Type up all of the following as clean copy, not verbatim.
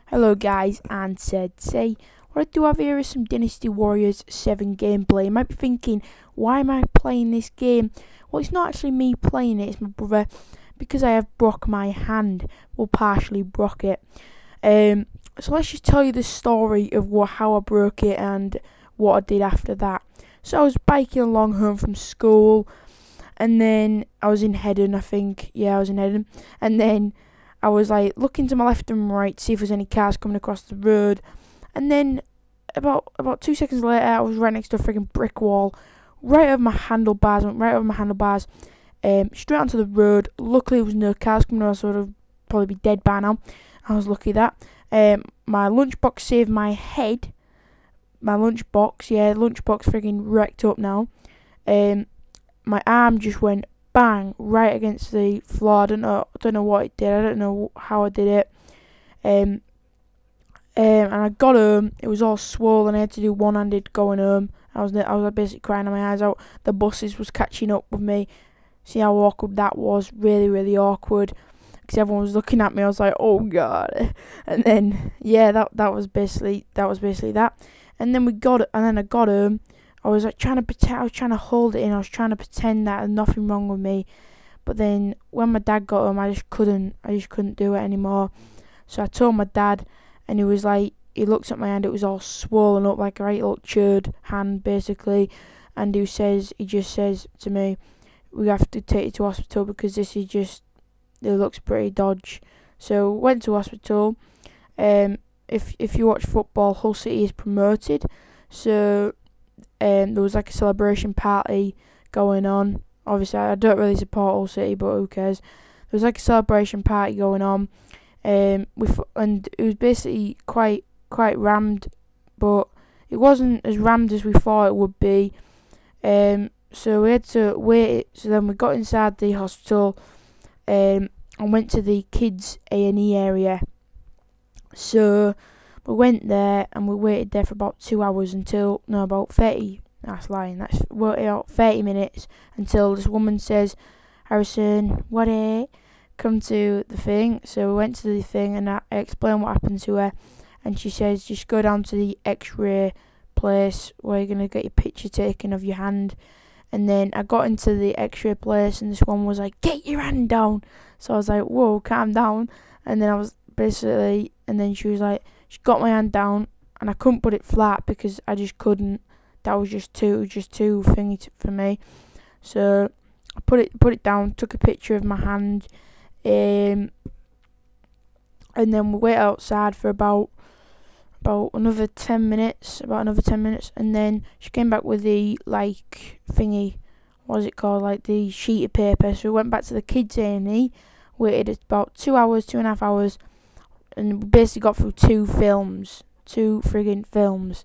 Hello guys, and today what I do have here is some Dynasty Warriors 7 gameplay. You might be thinking, why am I playing this game? Well, it's not actually me playing it, it's my brother. Because I have broke my hand, well, partially broke it. So let's just tell you the story of how I broke it and what I did after that. So I was biking along home from school, and then I was in Headon, I think. Yeah, I was in Headon. And then I was like looking to my left and right to see if there's any cars coming across the road, and then about 2 seconds later, I was right next to a freaking brick wall, right over my handlebars, straight onto the road. Luckily, there was no cars coming around, so I'd have probably be dead by now. I was lucky that. My lunchbox saved my head. My lunchbox freaking wrecked up now. My arm just went bang right against the floor. I don't know what it did. I don't know how I did it. And I got home. It was all swollen. I had to do one-handed going home. I was basically crying my eyes out. The buses was catching up with me. See how awkward that was? Really, really awkward. Because everyone was looking at me. I was like, oh god. And then that was basically that. And then I got home. I was like trying to pretend. I was trying to hold it in. I was trying to pretend that there's nothing wrong with me. But then when my dad got home, I just couldn't do it anymore. So I told my dad, and he was like, he looked at my hand. It was all swollen up like a right little churd hand, basically. And he just says to me, we have to take you to hospital because it looks pretty dodgy. So went to hospital. If you watch football, Hull City is promoted. So there was like a celebration party going on. Obviously, I don't really support Hull City, but who cares? There was like a celebration party going on, and it was basically quite rammed, but it wasn't as rammed as we thought it would be. So we had to wait. So then we got inside the hospital, and went to the kids A&E area. So we went there and we waited there for about 2 hours about 30. That's lying. That's about 30 minutes until this woman says, Harrison, come to the thing. So we went to the thing and I explained what happened to her. And she says, just go down to the x-ray place where you're going to get your picture taken of your hand. And then I got into the x-ray place and this one was like, get your hand down. So I was like, whoa, calm down. And then she was like, she got my hand down and I couldn't put it flat because I just couldn't. That was just too thingy for me. So I put it down, took a picture of my hand, and then we waited outside for about another 10 minutes, and then she came back with the thingy, what is it called, like the sheet of paper. So we went back to the kids A&E, waited about 2.5 hours, and we basically got through two friggin' films.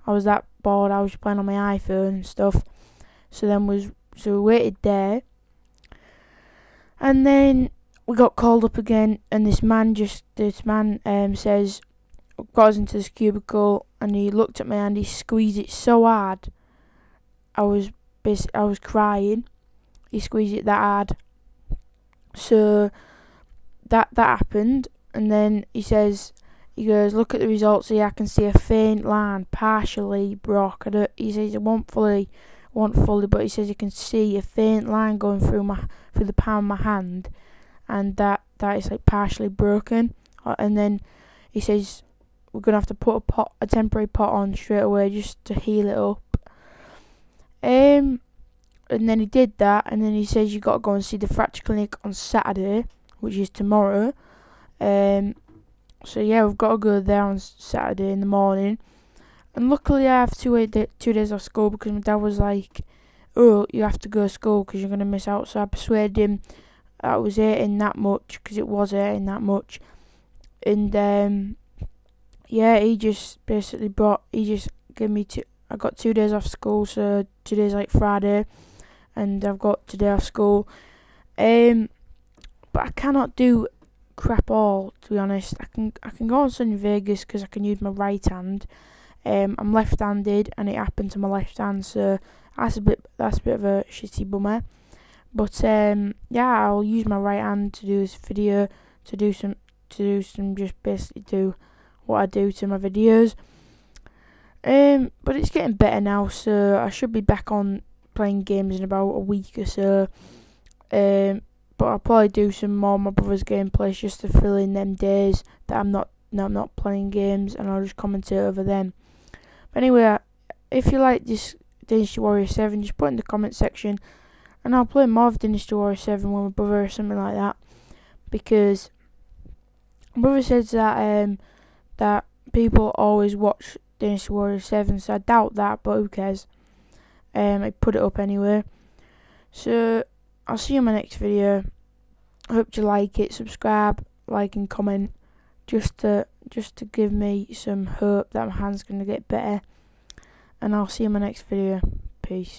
I was that bored. I was playing on my iPhone and stuff. So we waited there, and then we got called up again. And this man says, got us into this cubicle, and he looked at my hand. He squeezed it so hard, I was crying. He squeezed it that hard. So that happened, and then he goes, look at the results here. I can see a faint line, partially broke. He says it won't fully, but he says you can see a faint line going through the palm of my hand, and that is like partially broken. And then he says we're gonna have to put a temporary pot on straight away just to heal it up. And then he did that, and then he says you got to go and see the fracture clinic on Saturday, which is tomorrow. So yeah, we've got to go there on Saturday in the morning. And luckily I have 2 days off school because my dad was like, oh, you have to go to school because you're going to miss out. So I persuaded him that I was eating that much, because it was eating that much. And he just gave me I got 2 days off school, so 2 days like Friday, and I've got today off school. But I cannot do crap all, to be honest. I can go on Sunday Vegas because I can use my right hand. I'm left-handed and it happened to my left hand, so that's a bit of a shitty bummer. But I'll use my right hand to do this video, to do some just basically do what I do to my videos. But it's getting better now, so I should be back on playing games in about a week or so. But I'll probably do some more of my brother's gameplays just to fill in them days that I'm not playing games, and I'll just commentate over them. But anyway, if you like this Dynasty Warrior 7, just put in the comment section, and I'll play more of Dynasty Warrior 7 with my brother or something like that, because my brother says that that people always watch Dynasty Warrior 7, so I doubt that, but who cares. I put it up anyway. So I'll see you in my next video. I hope you like it. Subscribe, like and comment, just to give me some hope that my hand's gonna get better. And I'll see you in my next video. Peace.